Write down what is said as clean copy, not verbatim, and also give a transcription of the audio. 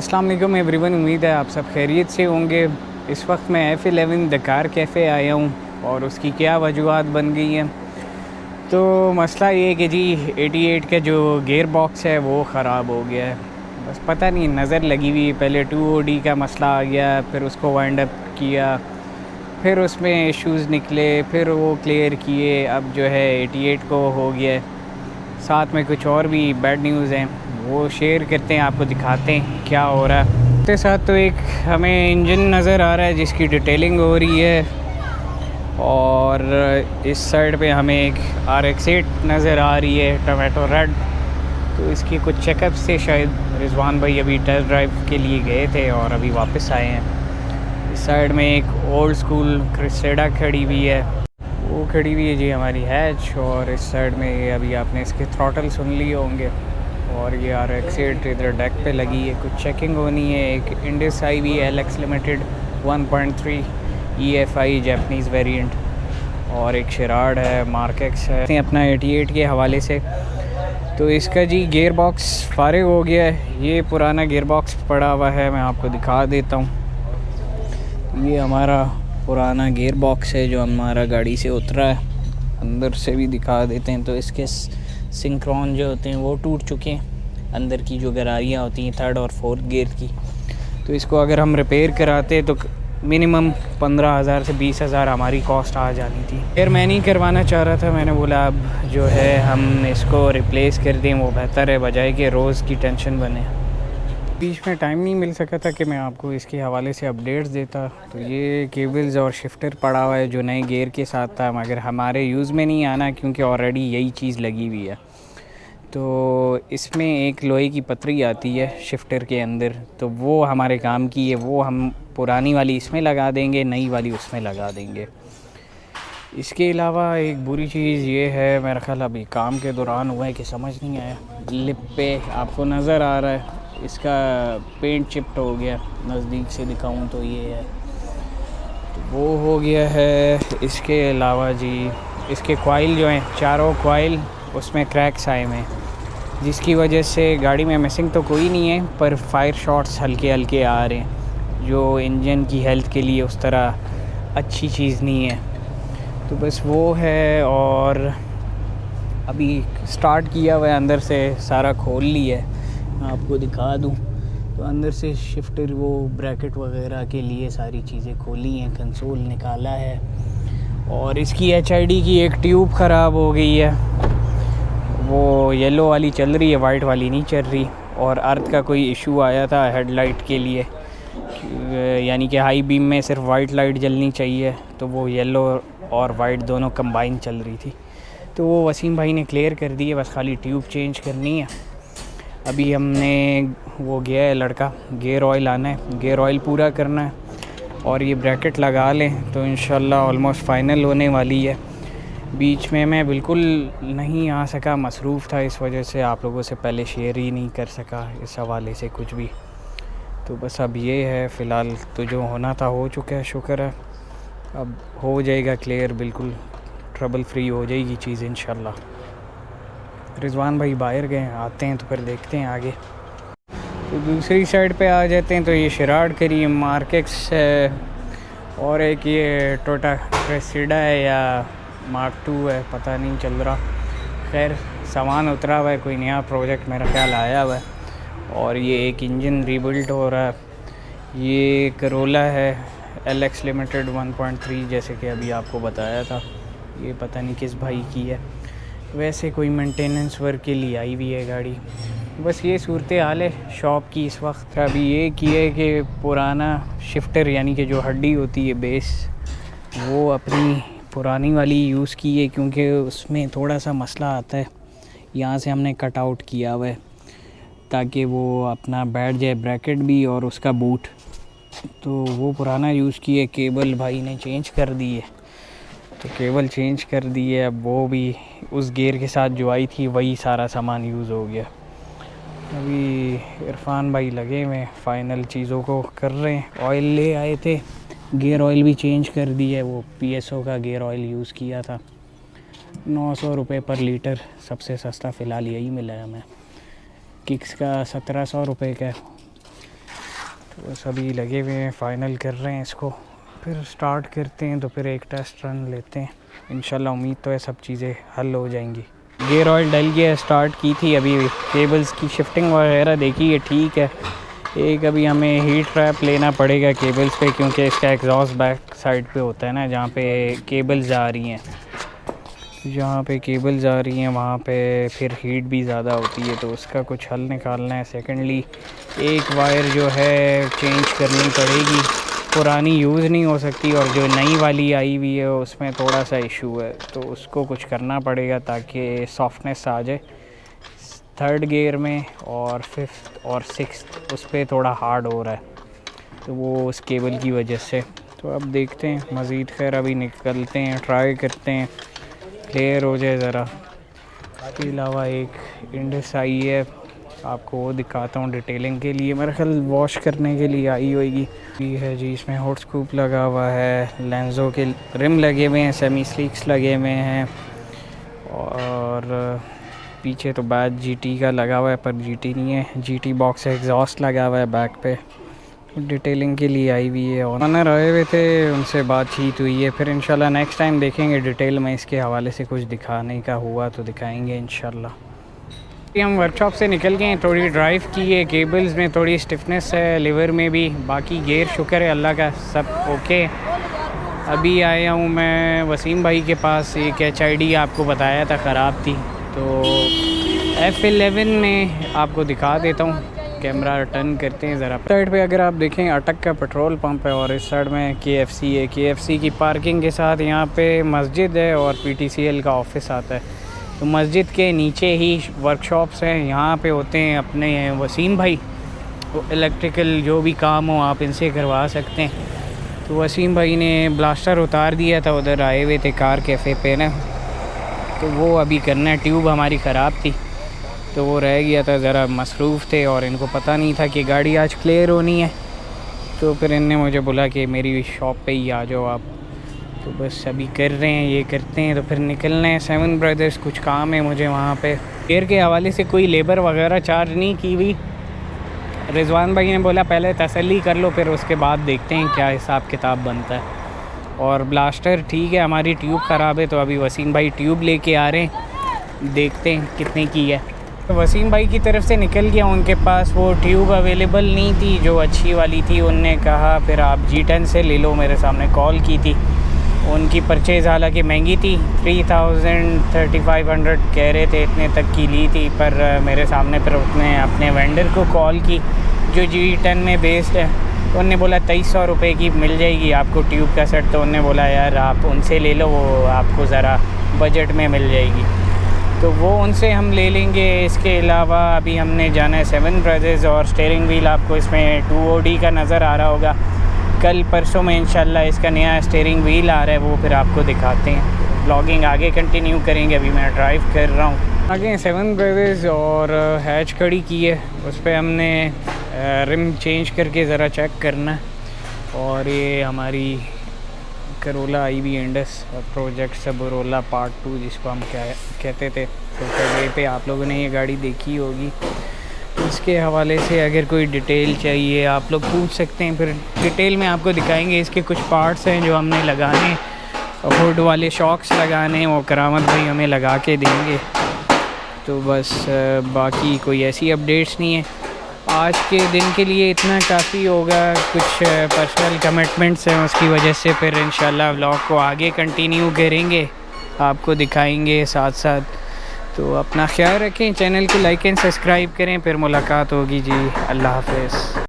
अस्सलाम वालेकुम एवरीवन, उम्मीद है आप सब खैरियत से होंगे। इस वक्त मैं F11 डकार कैफ़े आया हूँ और उसकी क्या वजूहात बन गई हैं। तो मसला ये है कि जी 88 का जो गेयर बॉक्स है वो ख़राब हो गया है। बस पता नहीं नज़र लगी हुई, पहले 2OD का मसला आ गया, फिर उसको वाइंड अप किया, फिर उसमें इश्यूज़ निकले, फिर वो क्लियर किए, अब जो है 88 को हो गया है। साथ में कुछ और भी बैड न्यूज़ हैं, वो शेयर करते हैं, आपको दिखाते हैं क्या हो रहा है। उसके साथ तो एक हमें इंजन नज़र आ रहा है जिसकी डिटेलिंग हो रही है, और इस साइड पे हमें एक RX-8 नज़र आ रही है टोमेटो रेड। तो इसकी कुछ चेकअप से शायद रिजवान भाई अभी टेस्ट ड्राइव के लिए गए थे और अभी वापस आए हैं। इस साइड में एक ओल्ड स्कूल क्रिसेडा खड़ी हुई है, वो खड़ी हुई है जी हमारी हैच। और इस साइड में ये अभी आपने इसके थ्रॉटल सुन लिए होंगे, और ये RX-8 इधर डेक पे लगी है, कुछ चेकिंग होनी है। एक Indus IV LX limited 1.3 EFI Japanese variant, और एक शिराड है, मार्केक्स है अपना 88 के हवाले से। तो इसका जी गियर बॉक्स फारिग हो गया है, ये पुराना गियर बॉक्स पड़ा हुआ है, मैं आपको दिखा देता हूँ। ये हमारा पुराना गियर बॉक्स है जो हमारा गाड़ी से उतरा है, अंदर से भी दिखा देते हैं। तो इसके सिंक्रोन जो होते हैं वो टूट चुके हैं, अंदर की जो गरारियाँ होती हैं 3rd और 4th गियर की। तो इसको अगर हम रिपेयर कराते तो मिनिमम 15,000 से 20,000 हमारी कॉस्ट आ जानी थी। फिर मैं नहीं करवाना चाह रहा था, मैंने बोला अब जो है हम इसको रिप्लेस कर दें, वो बेहतर है बजाय कि रोज़ की टेंशन बने। बीच में टाइम नहीं मिल सका था कि मैं आपको इसके हवाले से अपडेट्स देता। तो ये केबल्स और शिफ्टर पड़ा हुआ है जो नए गियर के साथ था, मगर हमारे यूज़ में नहीं आना क्योंकि ऑलरेडी यही चीज़ लगी हुई है। तो इसमें एक लोहे की पतरी आती है शिफ्टर के अंदर, तो वो हमारे काम की है, वो हम पुरानी वाली इसमें लगा देंगे, नई वाली उसमें लगा देंगे। इसके अलावा एक बुरी चीज़ ये है, मेरा ख्याल अभी काम के दौरान हुआ है कि समझ नहीं आया, लिप पे आपको नज़र आ रहा है इसका पेंट चिप्ट हो गया, नज़दीक से दिखाऊं तो ये है, तो वो हो गया है। इसके अलावा जी इसके कॉइल जो हैं, चारों कॉइल उसमें क्रैक्स आए हुए हैं, जिसकी वजह से गाड़ी में मिसिंग तो कोई नहीं है, पर फायर शॉट्स हल्के हल्के आ रहे हैं जो इंजन की हेल्थ के लिए उस तरह अच्छी चीज़ नहीं है। तो बस वो है, और अभी स्टार्ट किया हुआ है, अंदर से सारा खोल लिया है, मैं आपको दिखा दूं। तो अंदर से शिफ्टर वो ब्रैकेट वगैरह के लिए सारी चीज़ें खोली हैं, कंसोल निकाला है, और इसकी HID की एक ट्यूब ख़राब हो गई है, वो येलो वाली चल रही है, वाइट वाली नहीं चल रही। और अर्थ का कोई इशू आया था हेडलाइट के लिए, यानी कि हाई बीम में सिर्फ वाइट लाइट जलनी चाहिए, तो वो येलो और वाइट दोनों कंबाइन चल रही थी। तो वो वसीम भाई ने क्लियर कर दी है, बस खाली ट्यूब चेंज करनी है। अभी हमने वो गया है लड़का, गियर ऑयल आना है, गियर ऑयल पूरा करना है, और ये ब्रैकेट लगा लें तो इंशाल्लाह ऑलमोस्ट फ़ाइनल होने वाली है। बीच में मैं बिल्कुल नहीं आ सका, मसरूफ़ था, इस वजह से आप लोगों से पहले शेयर ही नहीं कर सका इस हवाले से कुछ भी। तो बस अब ये है, फ़िलहाल तो जो होना था हो चुका है, शुक्र है, अब हो जाएगा क्लियर, बिल्कुल ट्रबल फ्री हो जाएगी चीज़ इंशाल्लाह। रिजवान भाई बाहर गए, आते हैं तो फिर देखते हैं आगे। तो दूसरी साइड पे आ जाते हैं, तो ये शिराड करी मार्केक्स है, और एक ये टोटा क्रेसिडा है या मार्क 2 है, पता नहीं चल रहा। खैर सामान उतरा हुआ है, कोई नया प्रोजेक्ट मेरा ख्याल आया हुआ है, और ये एक इंजन रीबिल्ड हो रहा है। ये करोला है LX लिमिटेड 1.3, जैसे कि अभी आपको बताया था, ये पता नहीं किस भाई की है, वैसे कोई मेंटेनेंस वर्क के लिए आई हुई है गाड़ी। बस ये सूरत हाल है शॉप की इस वक्त। अभी ये किया है कि पुराना शिफ्टर यानी कि जो हड्डी होती है बेस, वो अपनी पुरानी वाली यूज़ की है, क्योंकि उसमें थोड़ा सा मसला आता है। यहाँ से हमने कट आउट किया हुआ है ताकि वो अपना बैठ जाए, ब्रैकेट भी और उसका बूट। तो वो पुराना यूज़ किए, केबल भाई ने चेंज कर दी है, तो केबल चेंज कर दी है, अब वो भी उस गियर के साथ जो आई थी वही सारा सामान यूज़ हो गया। अभी इरफान भाई लगे हुए फ़ाइनल चीज़ों को कर रहे हैं। ऑयल ले आए थे, गियर ऑयल भी चेंज कर दी है, वो PSO का गियर ऑयल यूज़ किया था, 900 रुपये पर लीटर, सबसे सस्ता फ़िलहाल यही मिला है हमें। किक्स का 1700 रुपये का, तो सभी लगे हुए हैं, फ़ाइनल कर रहे हैं इसको, फिर स्टार्ट करते हैं। तो फिर एक टेस्ट रन लेते हैं, इंशाल्लाह उम्मीद तो है सब चीज़ें हल हो जाएंगी। गियर ऑयल डल गया, स्टार्ट की थी, अभी केबल्स की शिफ्टिंग वगैरह देखी है, ठीक है। एक अभी हमें हीट ट्रैप लेना पड़ेगा केबल्स पे, क्योंकि इसका एग्जॉस्ट बैक साइड पे होता है ना, जहाँ पे केबल्स जा रही हैं, जहाँ पे केबल्स आ रही हैं वहाँ पे फिर हीट भी ज़्यादा होती है, तो उसका कुछ हल निकालना है। सेकेंडली एक वायर जो है चेंज करनी पड़ेगी, पुरानी यूज़ नहीं हो सकती, और जो नई वाली आई हुई है उसमें थोड़ा सा इशू है, तो उसको कुछ करना पड़ेगा ताकि सॉफ्टनेस आ जाए। थर्ड गियर में और फिफ्थ और सिक्स्थ उस पर थोड़ा हार्ड हो रहा है, तो वो उस केबल की वजह से। तो अब देखते हैं मज़ीद, खैर अभी निकलते हैं, ट्राई करते हैं क्लियर हो जाए ज़रा। इसके अलावा एक इंडस आई है, आपको वो दिखाता हूँ डिटेलिंग के लिए, मेरा ख्याल वॉश करने के लिए आई होगी। ये है जी, इसमें हॉट स्कूप लगा हुआ है, लेंसों के रिम लगे हुए हैं, सेमी स्लीक्स लगे हुए हैं, और पीछे तो बैच जीटी का लगा हुआ है, पर जीटी नहीं है, जीटी बॉक्स एग्जॉस्ट लगा हुआ है बैक पे, डिटेलिंग के लिए आई हुई है। ऑनर आए हुए थे, उनसे बातचीत हुई है, फिर इंशाल्लाह नेक्स्ट टाइम देखेंगे डिटेल में, इसके हवाले से कुछ दिखाने का हुआ तो दिखाएंगे इंशाल्लाह। हम वर्कशॉप से निकल गए हैं, थोड़ी ड्राइव की है, केबल्स में थोड़ी स्टिफनेस है, लिवर में भी, बाकी गियर शुक्र है अल्लाह का सब ओके। अभी आया हूँ मैं वसीम भाई के पास, एक HID आपको बताया था ख़राब थी, तो F11 में आपको दिखा देता हूँ, कैमरा टर्न करते हैं ज़रा। साइड पे अगर आप देखें अटक का पेट्रोल पंप है, और इस साइड में KFC है, KFC की पार्किंग के साथ यहाँ पे मस्जिद है और PTCL का ऑफिस आता है। तो मस्जिद के नीचे ही वर्कशॉप्स हैं, यहाँ पे होते हैं अपने वसीम भाई, वो इलेक्ट्रिकल जो भी काम हो आप इनसे करवा सकते हैं। तो वसीम भाई ने ब्लास्टर उतार दिया था, उधर आए हुए थे कार कैफ़े पे ना, तो वो अभी करना है। ट्यूब हमारी ख़राब थी तो वो रह गया था, ज़रा मसरूफ़ थे और इनको पता नहीं था कि गाड़ी आज क्लियर होनी है, तो फिर इनने मुझे बोला कि मेरी शॉप पे ही आ जाओ आप। तो बस अभी कर रहे हैं, ये करते हैं तो फिर निकलना है। 7 ब्रदर्स कुछ काम है मुझे वहाँ पे। गेयर के हवाले से कोई लेबर वगैरह चार्ज नहीं की हुई, रिजवान भाई ने बोला पहले तसल्ली कर लो, फिर उसके बाद देखते हैं क्या हिसाब किताब बनता है। और ब्लास्टर ठीक है, हमारी ट्यूब ख़राब है, तो अभी वसीम भाई ट्यूब लेके आ रहे हैं, देखते हैं कितने की है। तो वसीम भाई की तरफ से निकल गया, उनके पास वो ट्यूब अवेलेबल नहीं थी जो अच्छी वाली थी, उनने कहा फिर आप G10 से ले लो, मेरे सामने कॉल की थी। उनकी परचेज़ हालांकि महंगी थी, 3500 कह रहे थे, इतने तक की ली थी, पर मेरे सामने फिर उसने अपने वेंडर को कॉल की जो G10 में बेस्ड है, तो उन्होंने बोला 2300 रुपये की मिल जाएगी आपको ट्यूब का सेट। तो उन्होंने बोला यार आप उनसे ले लो, वो आपको ज़रा बजट में मिल जाएगी, तो वो उनसे हम ले लेंगे। इसके अलावा अभी हमने जाना है 7 ब्रदर्स, और स्टीयरिंग व्हील आपको इसमें 2OD का नज़र आ रहा होगा, कल परसों में इंशाल्लाह इसका नया स्टीयरिंग व्हील आ रहा है, वो फिर आपको दिखाते हैं। ब्लॉगिंग आगे कंटिन्यू करेंगे, अभी मैं ड्राइव कर रहा हूँ। आगे 7 ब्रदर्स और हैच खड़ी की है, उस पर हमने रिम चेंज करके ज़रा चेक करना है। और ये हमारी करोला आई भी इंडस प्रोजेक्ट सबरोला पार्ट 2 जिसको हम कहते थे, तो वे पे आप लोगों ने ये गाड़ी देखी होगी। इसके हवाले से अगर कोई डिटेल चाहिए आप लोग पूछ सकते हैं, फिर डिटेल में आपको दिखाएंगे। इसके कुछ पार्ट्स हैं जो हमने लगाने, हुड वाले शॉक्स लगाने, वो करामत भाई हमें लगा के देंगे। तो बस बाकी कोई ऐसी अपडेट्स नहीं है। आज के दिन के लिए इतना काफ़ी होगा, कुछ पर्सनल कमिटमेंट्स हैं उसकी वजह से, फिर इंशाल्लाह व्लॉग को आगे कंटिन्यू करेंगे, आपको दिखाएंगे साथ साथ। तो अपना ख्याल रखें, चैनल को लाइक एंड सब्सक्राइब करें, फिर मुलाकात होगी जी। अल्लाह हाफ़िज़।